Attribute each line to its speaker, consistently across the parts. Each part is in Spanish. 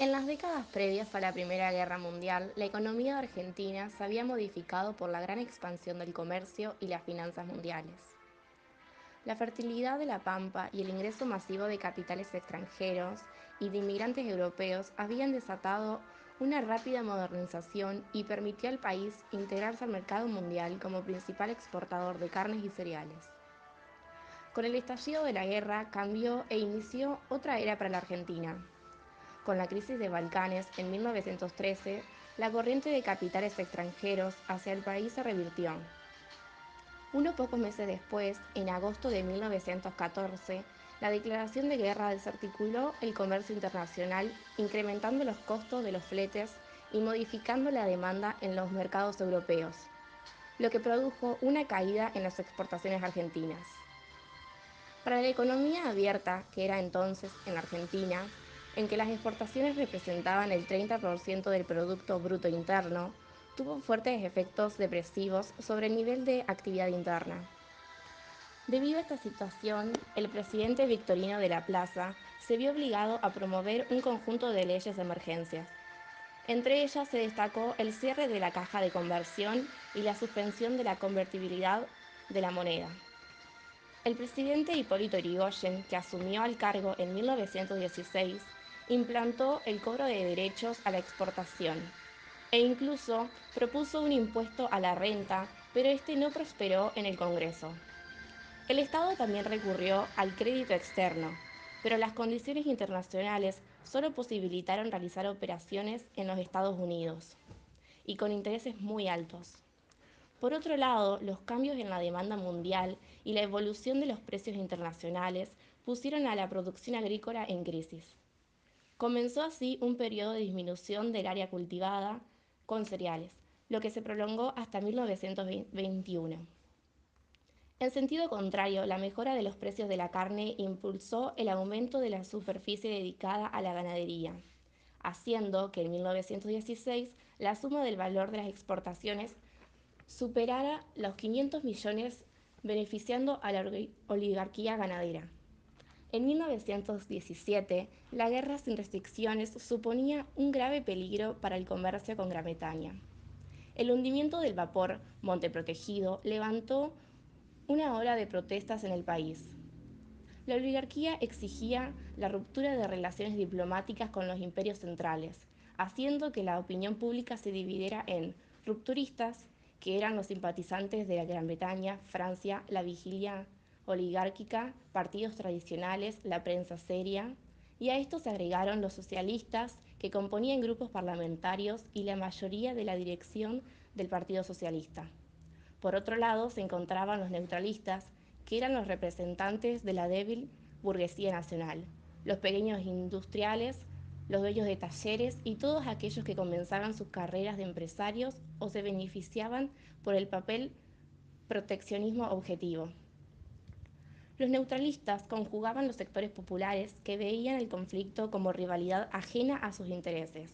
Speaker 1: En las décadas previas a la Primera Guerra Mundial, la economía de Argentina se había modificado por la gran expansión del comercio y las finanzas mundiales. La fertilidad de la pampa y el ingreso masivo de capitales extranjeros y de inmigrantes europeos habían desatado una rápida modernización y permitió al país integrarse al mercado mundial como principal exportador de carnes y cereales. Con el estallido de la guerra cambió e inició otra era para la Argentina. Con la crisis de Balcanes en 1913, la corriente de capitales extranjeros hacia el país se revirtió. Unos pocos meses después, en agosto de 1914, la declaración de guerra desarticuló el comercio internacional, incrementando los costos de los fletes y modificando la demanda en los mercados europeos, lo que produjo una caída en las exportaciones argentinas. Para la economía abierta, que era entonces en Argentina, en que las exportaciones representaban el 30% del Producto Bruto Interno, tuvo fuertes efectos depresivos sobre el nivel de actividad interna. Debido a esta situación, el presidente Victorino de la Plaza se vio obligado a promover un conjunto de leyes de emergencia. Entre ellas se destacó el cierre de la caja de conversión y la suspensión de la convertibilidad de la moneda. El presidente Hipólito Yrigoyen, que asumió al cargo en 1916, implantó el cobro de derechos a la exportación e incluso propuso un impuesto a la renta, pero este no prosperó en el Congreso. El Estado también recurrió al crédito externo, pero las condiciones internacionales solo posibilitaron realizar operaciones en los Estados Unidos y con intereses muy altos. Por otro lado, los cambios en la demanda mundial y la evolución de los precios internacionales pusieron a la producción agrícola en crisis. Comenzó así un periodo de disminución del área cultivada con cereales, lo que se prolongó hasta 1921. En sentido contrario, la mejora de los precios de la carne impulsó el aumento de la superficie dedicada a la ganadería, haciendo que en 1916 la suma del valor de las exportaciones superara los 500 millones, beneficiando a la oligarquía ganadera. En 1917, la guerra sin restricciones suponía un grave peligro para el comercio con Gran Bretaña. El hundimiento del vapor Monte Protegido levantó una ola de protestas en el país. La oligarquía exigía la ruptura de relaciones diplomáticas con los imperios centrales, haciendo que la opinión pública se dividiera en rupturistas, que eran los simpatizantes de la Gran Bretaña, Francia, la vigilia oligárquica, partidos tradicionales, la prensa seria, y a esto se agregaron los socialistas, que componían grupos parlamentarios y la mayoría de la dirección del Partido Socialista. Por otro lado, se encontraban los neutralistas, que eran los representantes de la débil burguesía nacional, los pequeños industriales, los dueños de talleres y todos aquellos que comenzaban sus carreras de empresarios o se beneficiaban por el papel proteccionismo objetivo. Los neutralistas conjugaban los sectores populares que veían el conflicto como rivalidad ajena a sus intereses.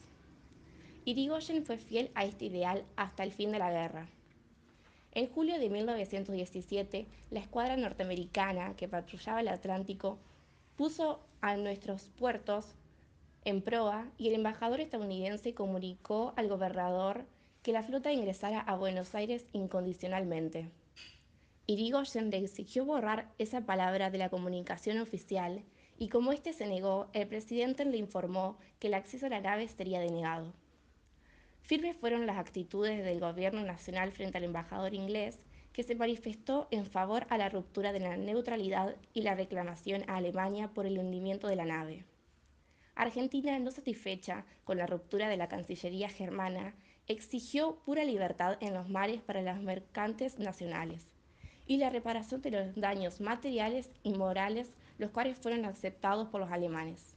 Speaker 1: Irigoyen fue fiel a este ideal hasta el fin de la guerra. En julio de 1917, la escuadra norteamericana que patrullaba el Atlántico puso a nuestros puertos en proa y el embajador estadounidense comunicó al gobernador que la flota ingresara a Buenos Aires incondicionalmente. Irigoyen le exigió borrar esa palabra de la comunicación oficial y como éste se negó, el presidente le informó que el acceso a la nave sería denegado. Firmes fueron las actitudes del gobierno nacional frente al embajador inglés, que se manifestó en favor a la ruptura de la neutralidad y la reclamación a Alemania por el hundimiento de la nave. Argentina, no satisfecha con la ruptura de la Cancillería germana, exigió pura libertad en los mares para las mercantes nacionales y la reparación de los daños materiales y morales, los cuales fueron aceptados por los alemanes.